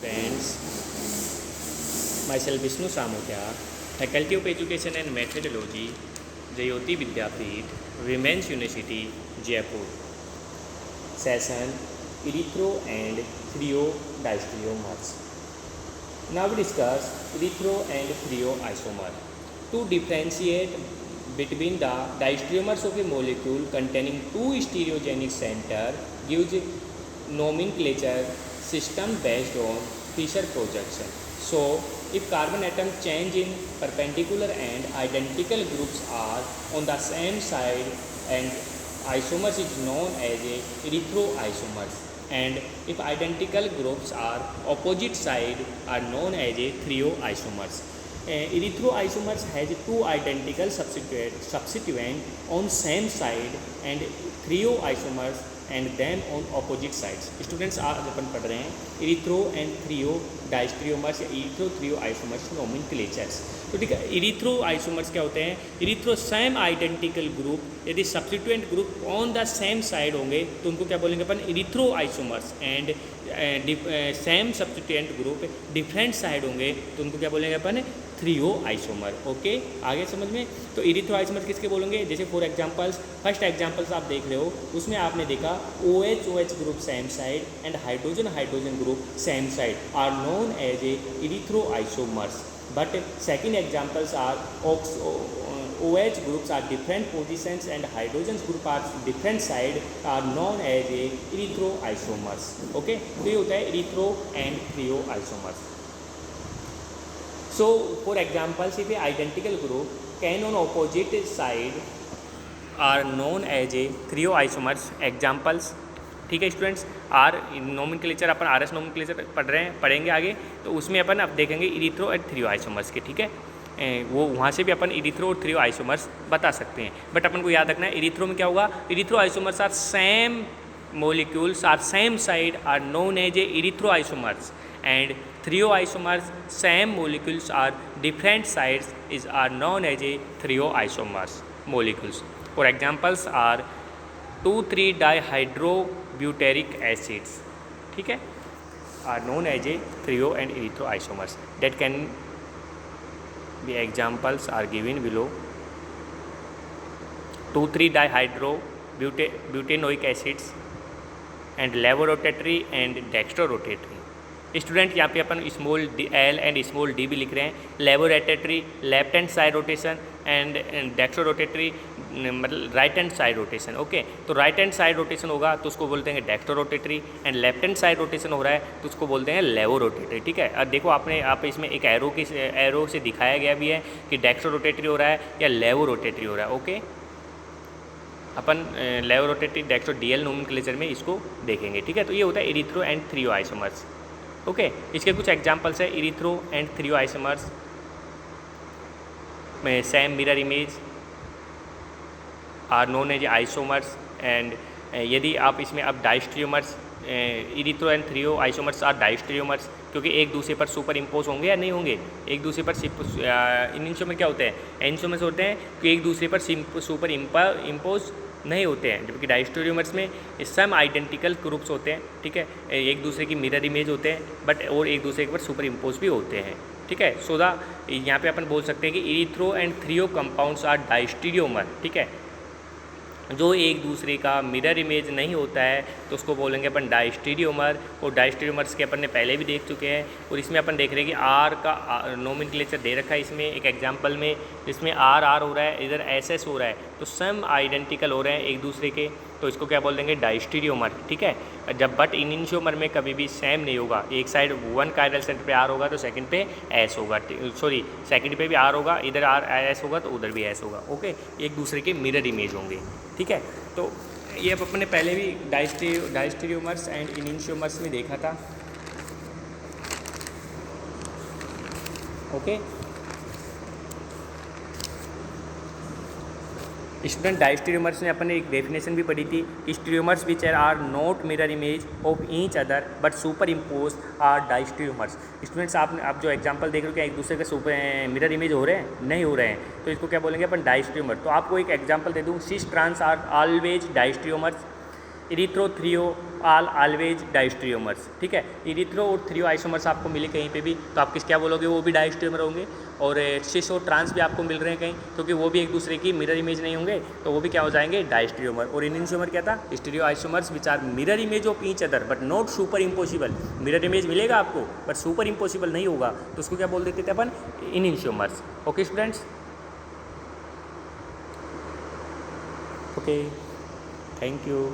Friends, myself Vishnu Samotia, Faculty of Education and Methodology, Jayoti Vidyapeeth, Women's University, Jaipur. Session Erythro and Threodiastereomers. Now we discuss erythro and threoisomer. To differentiate between the diastereomers of a molecule containing two stereogenic center gives nomenclature system based on Fischer projection. So, if carbon atom change in perpendicular and identical groups are on the same side, and isomers is known as a erythroisomers, and if identical groups are opposite side are known as a threoisomers. Erythroisomers has two identical substituent on same side and threoisomers and them on opposite sides. Students आज अपन पढ़ रहे हैं erythro and threo डायस्ट्रियोमर्स या erythro threo isomers नोमेनक्लेचर्स। तो ठीक है, erythro isomers क्या होते हैं? इरिथ्रो सेम आइडेंटिकल ग्रुप, यदि substituent group on the same side होंगे तो उनको क्या बोलेंगे अपन? Erythro isomers. And same substituent group different side होंगे तो उनको क्या बोलेंगे अपन? Threo isomer. ओके, आगे समझ में? तो इरिथ्रो आइसोमर किसके बोलेंगे? जैसे फॉर एग्जांपल्स, फर्स्ट एग्जांपल्स आप देख रहे हो उसमें आपने देखा OH OH group same side and hydrogen hydrogen group same side are known as a erythro isomers. But second examples are OH groups are different positions and hydrogen group are different side are known as a erythroisomers. Okay, तो ये होता है erythro and threoisomers. So, for example, if a identical group can on opposite side are known as a threoisomers. Examples, ठीक है students, R nomenclature अपन RS nomenclature पढ़ेंगे आगे, तो उसमें अपन अब देखेंगे इरिथ्रो एंड थ्रियोआइसोमर्स के। ठीक है, वो वहाँ से भी अपन इरिथ्रो और थ्रियोआइसोमर्स बता सकते हैं। बट अपन को याद रखना है इरिथ्रो में क्या होगा? Erythro isomers are same molecules are same side are known as a erythroisomers, and threoisomers same molecules are different sides are known as a threoisomers molecules. For examples are 2,3-dihydrobutyric acids, ठीक है, are known as a threo and erythroisomers. That can be examples are given below. 2,3-dihydrobutanoic acids and levorotatory and dextrorotatory. Student यहाँ पे अपन small l and small d भी लिख रहे हैं। Levorotatory left hand side rotation and dextrorotatory मतलब right hand side rotation. Okay, तो right hand side rotation होगा तो उसको बोलते हैं dextrorotatory, and left hand side rotation हो रहा है तो उसको बोलते हैं लेवोरोटेटरी। ठीक है, और देखो आप इसमें एक एरो से दिखाया गया भी है कि डेक्स्ट्रोरोटेटरी हो रहा है या लेवोरोटेटरी हो रहा है। ओके, अपन लेवोरोटेटरी डेक्स्ट्रो DL नोमेनक्लेचर में इसको देखेंगे। ठीक है, तो ये होता है इरिथ्रो एंड थ्रियोआइसोमर्स। ओके, इसके कुछ एग्जांपल्स है इरिथ्रो एंड थ्रियोआइसोमर्स में same mirror image are known as isomers. And यदि आप इसमें अब diastereomers, erythro and threo isomers are diastereomers क्योंकि एक दूसरे पर सुपर इम्पोज होंगे या नहीं होंगे? एक दूसरे पर इनिंशोमर क्या होते हैं? एनिशोमर्स होते हैं कि एक दूसरे पर सुपर इम्पोज नहीं होते हैं, जबकि डायस्टेरियोमर्स में सम आइडेंटिकल ग्रुप्स होते हैं। ठीक है, एक दूसरे की मिरर इमेज होते हैं बट और एक दूसरे के ऊपर सुपर इम्पोज भी होते हैं। ठीक है, सो द यहाँ पे अपन बोल सकते हैं कि erythro and threo compounds are diastereomer. ठीक है, जो एक दूसरे का मिरर इमेज नहीं होता है तो उसको बोलेंगे अपन डायस्टेरियोमर। और डायस्टेरियोमर्स के अपन ने पहले भी देख चुके हैं, और इसमें अपन देख रहे हैं कि R का नोमेनक्लेचर दे रखा है इसमें एक एग्जांपल में, इसमें R हो रहा है, इधर SS हो रहा है, तो सम आइडेंटिकल हो रहे हैं एक दूसरे के, तो इसको क्या बोल देंगे? डायस्टेरियोमर। ठीक है, जब बट इनिंशियोमर में कभी भी सेम नहीं होगा, एक साइड वन कायरल सेंटर पे R होगा तो सेकंड पे S होगा, सॉरी सेकंड पे भी R होगा, इधर S होगा तो उधर भी S होगा। ओके, एक दूसरे के मिरर इमेज होंगे। ठीक है, तो ये अब अपने पहले भी डायस्टेरियोमर्स एंड इनिंशियोमर्स में देखा था। ओके स्टूडेंट, डायस्टेरियोमर्स में अपन ने एक डेफिनेशन भी पढ़ी थी, stereomers which are not mirror image of each other but superimpose are diastereomers. Students आप जो एग्जांपल देख रहे हो क्या एक दूसरे के सुपर मिरर इमेज हो रहे हैं? नहीं हो रहे हैं, तो इसको क्या बोलेंगे अपन? डायस्टेरियोमर। तो आपको एक एग्जांपल दे दूँ, cis trans are always diastereomers. Erythro threo always diastereomers, ठीक है। इरिथ्रो और थ्रियो आइसोमर्स आपको मिले कहीं पे भी तो आप क्या बोलोगे, वो भी डायस्ट्रियोमर होंगे। और सिस और ट्रांस भी आपको मिल रहे हैं कहीं, क्योंकि वो भी एक दूसरे की मिरर इमेज नहीं होंगे, तो वो भी क्या हो जाएंगे, डायस्ट्रियोमर। और इनइंशियोमर क्या था, stereo isomers which are mirror image of each other but not super impossible. Mirror image मिलेगा आपको बट सुपर इम्पॉसिबल नहीं होगा, तो उसको क्या बोल देते थे अपन, enantiomers. Okay students, okay, thank you.